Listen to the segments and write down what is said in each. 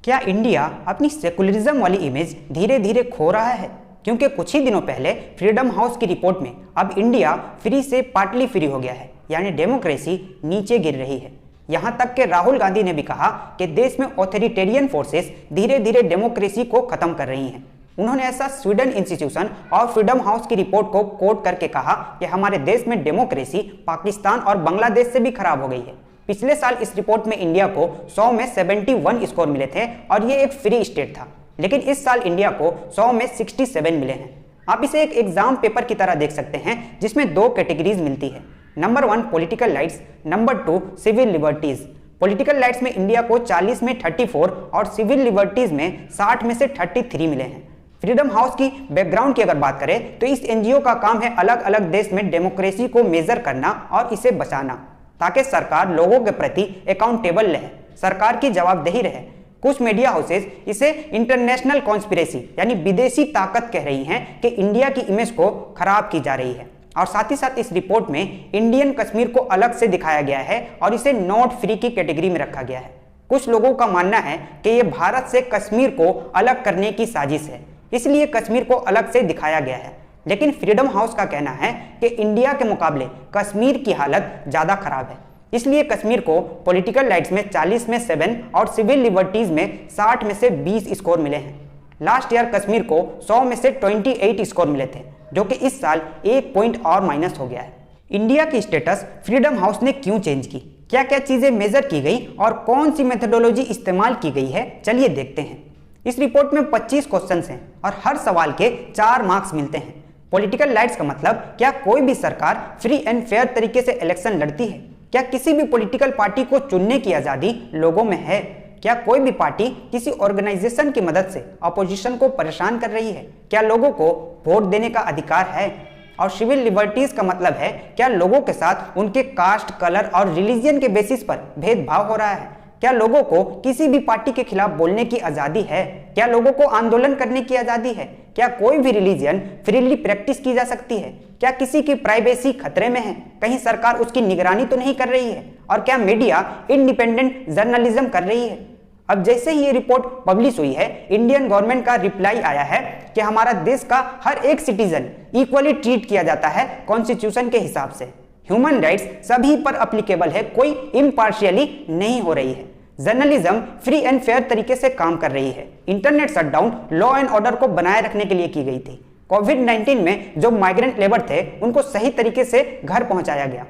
क्या इंडिया अपनी सेकुलरिज्म वाली इमेज धीरे धीरे खो रहा है? क्योंकि कुछ ही दिनों पहले फ्रीडम हाउस की रिपोर्ट में अब इंडिया फ्री से पार्टली फ्री हो गया है, यानी डेमोक्रेसी नीचे गिर रही है। यहां तक कि राहुल गांधी ने भी कहा कि देश में ऑथोरिटेरियन फोर्सेस धीरे धीरे डेमोक्रेसी को खत्म कर रही हैं। उन्होंने ऐसा स्वीडन इंस्टीट्यूशन और फ्रीडम हाउस की रिपोर्ट को कोट करके कहा कि हमारे देश में डेमोक्रेसी पाकिस्तान और बांग्लादेश से भी खराब हो गई है। पिछले साल इस रिपोर्ट में इंडिया को 100 में 71 स्कोर मिले थे और ये एक फ्री स्टेट था, लेकिन इस साल इंडिया को 100 में 67 मिले हैं। आप इसे एक एग्जाम पेपर की तरह देख सकते हैं जिसमें दो कैटेगरीज मिलती है। Number 1 political rights, number 2 civil liberties. Political rights में इंडिया को 40 में 34 और सिविल लिबर्टीज में 60 में से 33 मिले हैं। फ्रीडम हाउस की बैकग्राउंड की अगर बात करें तो इस एनजीओ का काम है अलग अलग देश में डेमोक्रेसी को मेजर करना और इसे बचाना, ताकि सरकार लोगों के प्रति अकाउंटेबल रहे, सरकार की जवाबदेही रहे। कुछ मीडिया हाउसेस इसे इंटरनेशनल कॉन्स्पिरेसी यानी विदेशी ताकत कह रही हैं कि इंडिया की इमेज को खराब की जा रही है। और साथ ही साथ इस रिपोर्ट में इंडियन कश्मीर को अलग से दिखाया गया है और इसे नॉट फ्री की कैटेगरी में रखा गया है। कुछ लोगों का मानना है कि यह भारत से कश्मीर को अलग करने की साजिश है, इसलिए कश्मीर को अलग से दिखाया गया है। लेकिन फ्रीडम हाउस का कहना है कि इंडिया के मुकाबले कश्मीर की हालत ज़्यादा खराब है, इसलिए कश्मीर को पॉलिटिकल राइट्स में 40 में 7 और सिविल लिबर्टीज में 60 में से 20 स्कोर मिले हैं। लास्ट ईयर कश्मीर को 100 में से 28 स्कोर मिले थे, जो कि इस साल 1 पॉइंट और माइनस हो गया है। इंडिया की स्टेटस फ्रीडम हाउस ने क्यों चेंज की, क्या क्या चीज़ें मेजर की गई और कौन सी मेथोडोलॉजी इस्तेमाल की गई है, चलिए देखते हैं। इस रिपोर्ट में 25 क्वेश्चंस हैं और हर सवाल के 4 मार्क्स मिलते हैं। पॉलिटिकल राइट्स का मतलब, क्या कोई भी सरकार फ्री एंड फेयर तरीके से इलेक्शन लड़ती है? क्या किसी भी पॉलिटिकल पार्टी को चुनने की आज़ादी लोगों में है? क्या कोई भी पार्टी किसी ऑर्गेनाइजेशन की मदद से अपोजिशन को परेशान कर रही है? क्या लोगों को वोट देने का अधिकार है? और सिविल लिबर्टीज का मतलब है, क्या लोगों के साथ उनके कास्ट, कलर और रिलीजन के बेसिस पर भेदभाव हो रहा है? क्या लोगों को किसी भी पार्टी के खिलाफ बोलने की आज़ादी है? क्या लोगों को आंदोलन करने की आज़ादी है? क्या कोई भी रिलीजन फ्रीली प्रैक्टिस की जा सकती है? क्या किसी की प्राइवेसी खतरे में है? कहीं सरकार उसकी निगरानी तो नहीं कर रही है? और क्या मीडिया इंडिपेंडेंट जर्नलिज्म कर रही है? अब जैसे ही ये रिपोर्ट पब्लिश हुई है, इंडियन गवर्नमेंट का रिप्लाई आया है कि हमारा देश का हर एक सिटीजन इक्वली ट्रीट किया जाता है कॉन्स्टिट्यूशन के हिसाब से। ह्यूमन राइट्स सभी पर अप्लीकेबल है, कोई इम्पार्शियली नहीं हो रही है। जर्नलिज्म फ्री एंड फेयर तरीके से काम कर रही है। Internet shutdown law and order को बनाए रखने के लिए की गई थी। कोविड-19 में जो माइग्रेंट लेबर थे उनको सही तरीके से घर पहुंचाया गया।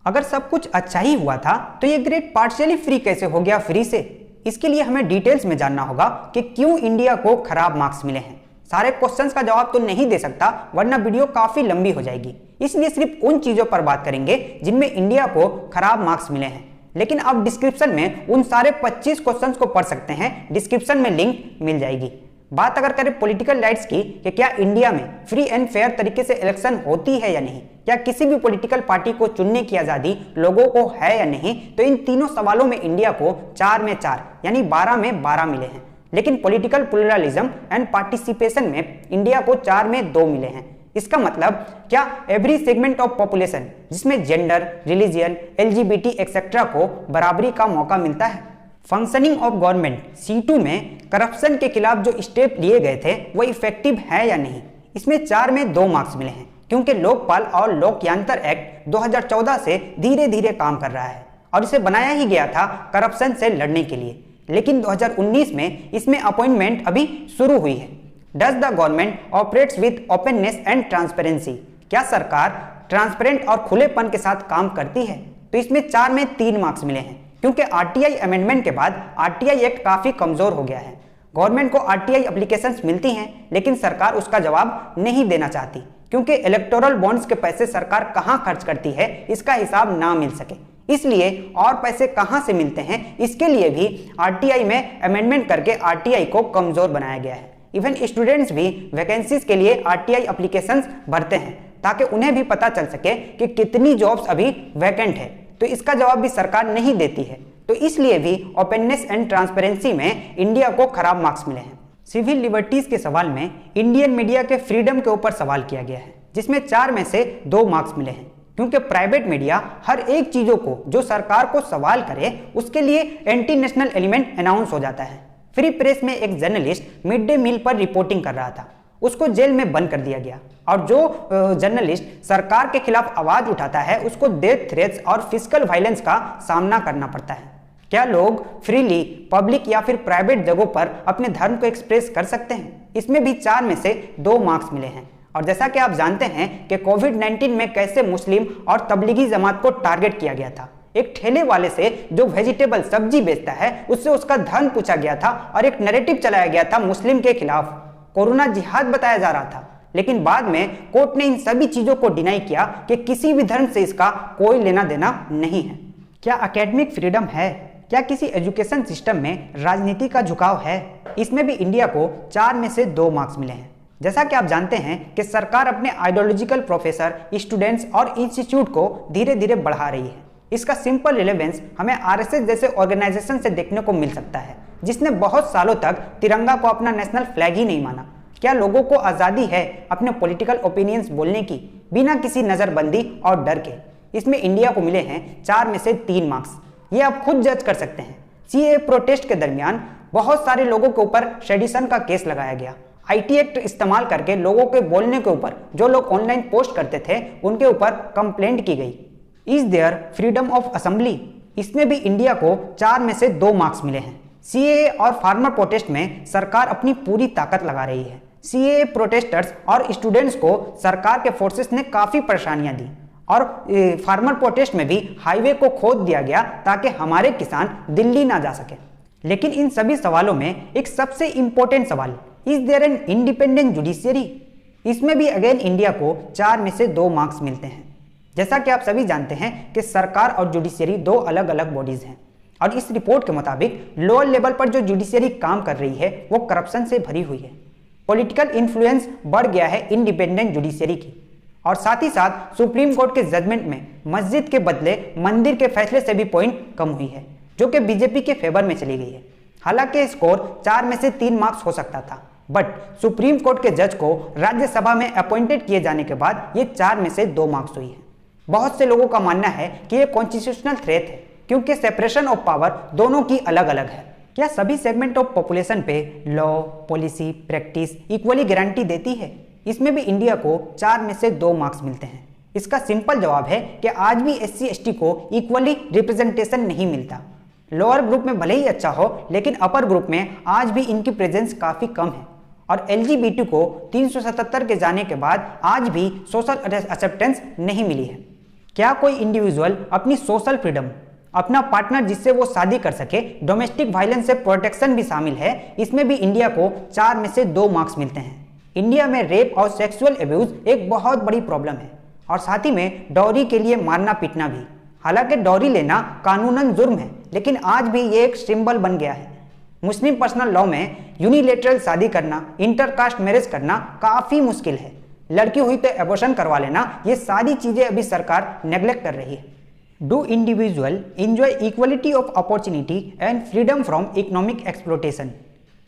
अगर सब कुछ अच्छा ही हुआ था तो ये ग्रेड पार्शियली फ्री कैसे हो गया फ्री से? इसके लिए हमें डिटेल्स में जानना होगा कि क्यों इंडिया को खराब मार्क्स मिले हैं। सारे क्वेश्चंस का जवाब तो नहीं दे सकता, वरना वीडियो काफी लंबी हो जाएगी, इसलिए सिर्फ उन चीजों पर बात करेंगे जिनमें इंडिया को खराब मार्क्स मिले हैं। लेकिन आप डिस्क्रिप्शन में उन सारे 25 क्वेश्चंस को पढ़ सकते हैं, डिस्क्रिप्शन में लिंक मिल जाएगी। बात अगर करें पॉलिटिकल राइट्स की कि क्या इंडिया में फ्री एंड फेयर तरीके से इलेक्शन होती है या नहीं, क्या किसी भी पॉलिटिकल पार्टी को चुनने की आज़ादी लोगों को है या नहीं, तो इन तीनों सवालों में इंडिया को 4 में 4 यानी 12 में 12 मिले हैं। लेकिन पॉलिटिकल प्लुरलिज्म एंड पार्टिसिपेशन में इंडिया को 4 में 2 मिले हैं। इसका मतलब, क्या एवरी सेगमेंट ऑफ पॉपुलेशन जिसमें जेंडर, रिलीजियन, LGBT एक्सेट्रा को बराबरी का मौका मिलता है? फंक्शनिंग ऑफ गवर्नमेंट C2 में करप्शन के खिलाफ जो स्टेप लिए गए थे वो इफेक्टिव है या नहीं, इसमें 4 में 2 मार्क्स मिले हैं, क्योंकि लोकपाल और लोकयंत्र एक्ट 2014 से धीरे धीरे काम कर रहा है और इसे बनाया ही गया था करप्शन से लड़ने के लिए। लेकिन 2019 में इसमें अपॉइंटमेंट अभी शुरू हुई है। Does the government operates with openness and transparency? क्या सरकार ट्रांसपेरेंट और खुलेपन के साथ काम करती है? तो इसमें 4 में 3 मार्क्स मिले हैं, क्योंकि RTI अमेंडमेंट के बाद RTI एक्ट काफी कमजोर हो गया है। गवर्नमेंट को RTI एप्लीकेशंस मिलती हैं, लेकिन सरकार उसका जवाब नहीं देना चाहती, क्योंकि इलेक्टोरल बॉन्ड्स के पैसे सरकार कहां खर्च करती है इसका हिसाब ना मिल सके। इसलिए और पैसे कहां से मिलते हैं, इसके लिए भी RTI में अमेंडमेंट करके RTI को कमजोर बनाया गया है। इवन स्टूडेंट्स भी वैकेंसीज के लिए RTI एप्लीकेशंस भरते हैं, ताकि उन्हें भी पता चल सके कि कितनी जॉब्स अभी वैकेंट है, तो इसका जवाब भी सरकार नहीं देती है। तो इसलिए भी ओपननेस एंड ट्रांसपेरेंसी में इंडिया को खराब मार्क्स मिले हैं। सिविल लिबर्टीज के सवाल में इंडियन मीडिया के फ्रीडम के ऊपर सवाल किया गया है, जिसमें 4 में से 2 मार्क्स मिले हैं, क्योंकि प्राइवेट मीडिया हर एक चीजों को जो सरकार को सवाल करे उसके लिए एंटी नेशनल एलिमेंट अनाउंस हो जाता है। फ्री प्रेस में एक जर्नलिस्ट मिड डे मील पर रिपोर्टिंग कर रहा था, उसको जेल में बंद कर दिया गया। और जो जर्नलिस्ट सरकार के खिलाफ आवाज उठाता है उसको डेथ थ्रेट्स और फिजिकल वायलेंस का सामना करना पड़ता है। क्या लोग फ्रीली पब्लिक या फिर प्राइवेट जगहों पर अपने धर्म को एक्सप्रेस कर सकते हैं? इसमें भी 4 में से 2 मार्क्स मिले हैं। और जैसा कि आप जानते हैं कि कोविड-19 में कैसे मुस्लिम और तबलीगी जमात को टारगेट किया गया था। एक ठेले वाले से जो वेजिटेबल सब्जी बेचता है उससे उसका धर्म पूछा गया था और एक नैरेटिव चलाया गया था मुस्लिम के खिलाफ, कोरोना जिहाद बताया जा रहा था। लेकिन बाद में कोर्ट ने इन सभी चीजों को डिनाई किया कि किसी भी धर्म से इसका कोई लेना देना नहीं है। क्या एकेडमिक फ्रीडम है? क्या किसी एजुकेशन सिस्टम में राजनीति का झुकाव है? इसमें भी इंडिया को 4 में से 2 मार्क्स मिले हैं। जैसा कि आप जानते हैं कि सरकार अपने आइडियोलॉजिकल प्रोफेसर, स्टूडेंट्स और इंस्टीट्यूट को धीरे धीरे बढ़ा रही है। इसका सिंपल रिलेवेंस हमें आरएसएस जैसे ऑर्गेनाइजेशन से देखने को मिल सकता है, जिसने बहुत सालों तक तिरंगा को अपना नेशनल फ्लैग ही नहीं माना। क्या लोगों को आज़ादी है अपने पॉलिटिकल ओपिनियंस बोलने की बिना किसी नज़रबंदी और डर के? इसमें इंडिया को मिले हैं 4 में से 3 मार्क्स। ये आप खुद जज कर सकते हैं। सीएए प्रोटेस्ट के दरमियान बहुत सारे लोगों के ऊपर सेडिशन का केस लगाया गया। आईटी एक्ट इस्तेमाल करके लोगों के बोलने के ऊपर, जो लोग ऑनलाइन पोस्ट करते थे उनके ऊपर कंप्लेंट की गई। Is their freedom of assembly? इसमें भी इंडिया को 4 में से 2 मार्क्स मिले हैं। सीएए और फार्मर प्रोटेस्ट में सरकार अपनी पूरी ताकत लगा रही है। सीएए प्रोटेस्टर्स और स्टूडेंट्स को सरकार के फोर्सेस ने काफ़ी परेशानियां दी और फार्मर प्रोटेस्ट में भी हाईवे को खोद दिया गया ताकि हमारे किसान दिल्ली ना जा सके। लेकिन इन सभी सवालों में एक सबसे इंपॉर्टेंट सवाल, is there an independent judiciary? इसमें भी अगेन इंडिया को 4 में से 2 मार्क्स मिलते हैं। जैसा कि आप सभी जानते हैं कि सरकार और जुडिशियरी 2 अलग अलग बॉडीज हैं और इस रिपोर्ट के मुताबिक लोअर लेवल पर जो जुडिशियरी काम कर रही है वो करप्शन से भरी हुई है। पॉलिटिकल इन्फ्लुएंस बढ़ गया है इंडिपेंडेंट जुडिशियरी की, और साथ ही साथ सुप्रीम कोर्ट के जजमेंट में मस्जिद के बदले मंदिर के फैसले से भी पॉइंट कम हुई है, जो कि बीजेपी के फेवर में चली गई है। हालांकि स्कोर 4 में से 3 मार्क्स हो सकता था, बट सुप्रीम कोर्ट के जज को राज्यसभा में अपॉइंटेड किए जाने के बाद ये 4 में से 2 मार्क्स हुई है। बहुत से लोगों का मानना है कि ये कॉन्स्टिट्यूशनल थ्रेट है, क्योंकि सेपरेशन ऑफ पावर दोनों की अलग अलग है। क्या सभी सेगमेंट ऑफ पॉपुलेशन पे law, policy, practice equally guarantee देती है? इसमें भी इंडिया को 4 में से 2 मार्क्स मिलते हैं। इसका सिंपल जवाब है कि आज भी SC ST को इक्वली रिप्रेजेंटेशन नहीं मिलता। लोअर ग्रुप में भले ही अच्छा हो, लेकिन अपर ग्रुप में आज भी इनकी प्रेजेंस काफ़ी कम है। और LGBT को 377 के जाने के बाद आज भी सोशल एक्सेप्टेंस नहीं मिली है। क्या कोई इंडिविजुअल अपनी सोशल फ्रीडम, अपना पार्टनर जिससे वो शादी कर सके, डोमेस्टिक वायलेंस से प्रोटेक्शन भी शामिल है? इसमें भी इंडिया को 4 में से 2 मार्क्स मिलते हैं। इंडिया में रेप और सेक्सुअल एब्यूज एक बहुत बड़ी प्रॉब्लम है, और साथ ही में डॉरी के लिए मारना पीटना भी। हालांकि डॉरी लेना कानूनन जुर्म है, लेकिन आज भी ये एक सिंबल बन गया है। मुस्लिम पर्सनल लॉ में यूनिलेटरल शादी करना, इंटरकास्ट मैरिज करना काफ़ी मुश्किल है। लड़की हुई तो एबॉर्शन करवा लेना, ये सारी चीज़ें अभी सरकार नेग्लेक्ट कर रही है। Do individual enjoy equality of opportunity and freedom from economic exploitation?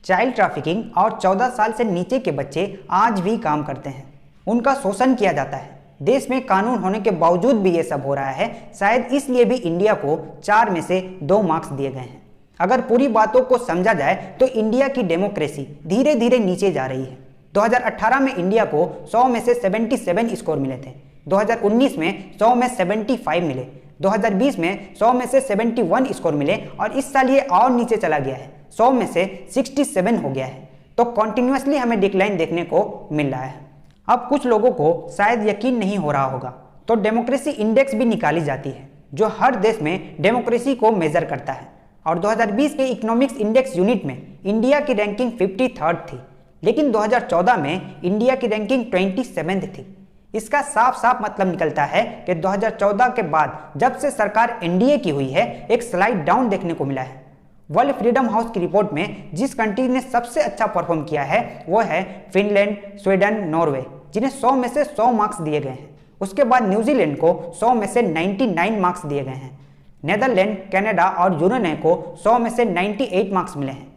Child trafficking और 14 साल से नीचे के बच्चे आज भी काम करते हैं, उनका शोषण किया जाता है। देश में कानून होने के बावजूद भी ये सब हो रहा है। शायद इसलिए भी इंडिया को 4 में से 2 मार्क्स दिए गए हैं। अगर पूरी बातों को समझा जाए तो इंडिया की डेमोक्रेसी धीरे धीरे नीचे जा रही है। 2018 में इंडिया को 100 में से 77 स्कोर मिले थे, 2019 में 100 में 75 मिले, 2020 में 100 में से 71 स्कोर मिले, और इस साल ये और नीचे चला गया है, 100 में से 67 हो गया है। तो कॉन्टिन्यूसली हमें डिक्लाइन देखने को मिल रहा है। अब कुछ लोगों को शायद यकीन नहीं हो रहा होगा, तो डेमोक्रेसी इंडेक्स भी निकाली जाती है, जो हर देश में डेमोक्रेसी को मेजर करता है। और 2020 के इकोनॉमिक्स इंडेक्स यूनिट में इंडिया की रैंकिंग 53rd थी, लेकिन 2014 में इंडिया की रैंकिंग 27th थी। इसका साफ साफ मतलब निकलता है कि 2014 के बाद जब से सरकार एनडीए की हुई है, एक स्लाइड डाउन देखने को मिला है। वर्ल्ड फ्रीडम हाउस की रिपोर्ट में जिस कंट्री ने सबसे अच्छा परफॉर्म किया है वो है फिनलैंड, स्वीडन, नॉर्वे, जिन्हें 100 में से 100 मार्क्स दिए गए हैं। उसके बाद न्यूजीलैंड को 100 में से 99 मार्क्स दिए गए हैं। नेदरलैंड, कनाडा और यूरोने को 100 में से 98 मार्क्स मिले हैं।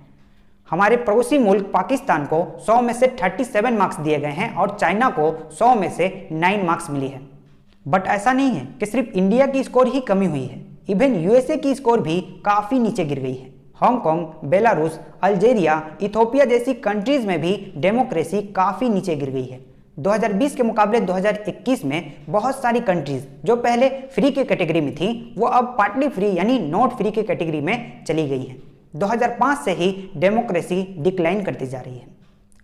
हमारे पड़ोसी मुल्क पाकिस्तान को 100 में से 37 मार्क्स दिए गए हैं और चाइना को 100 में से 9 मार्क्स मिली है। बट ऐसा नहीं है कि सिर्फ इंडिया की स्कोर ही कमी हुई है, इवन यूएसए की स्कोर भी काफ़ी नीचे गिर गई है। हांगकांग, बेलारूस, अल्जीरिया, इथोपिया जैसी कंट्रीज में भी डेमोक्रेसी काफ़ी नीचे गिर गई है। 2020 के मुकाबले 2021 में बहुत सारी कंट्रीज जो पहले फ्री के कैटेगरी में थी वो अब पार्टली फ्री यानी नॉट फ्री के कैटेगरी में चली गई हैं। 2005 से ही डेमोक्रेसी डिक्लाइन करती जा रही है।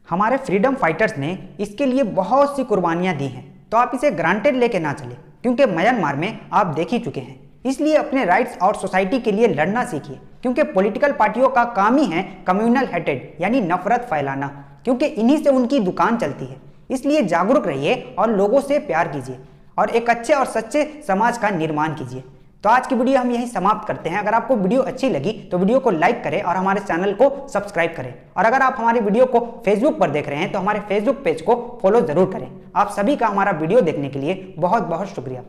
हमारे फ्रीडम फाइटर्स ने इसके लिए बहुत सी कुर्बानियां दी हैं, तो आप इसे ग्रांटेड लेके ना चले, क्योंकि म्यांमार में आप देख ही चुके हैं। इसलिए अपने राइट्स और सोसाइटी के लिए लड़ना सीखिए, क्योंकि पॉलिटिकल पार्टियों का काम ही है कम्युनल हेटेड यानी नफरत फैलाना, क्योंकि इन्हीं से उनकी दुकान चलती है। इसलिए जागरूक रहिए और लोगों से प्यार कीजिए और एक अच्छे और सच्चे समाज का निर्माण कीजिए। तो आज की वीडियो हम यहीं समाप्त करते हैं। अगर आपको वीडियो अच्छी लगी तो वीडियो को लाइक करें और हमारे चैनल को सब्सक्राइब करें। और अगर आप हमारी वीडियो को फेसबुक पर देख रहे हैं तो हमारे फेसबुक पेज को फॉलो जरूर करें। आप सभी का हमारा वीडियो देखने के लिए बहुत बहुत शुक्रिया।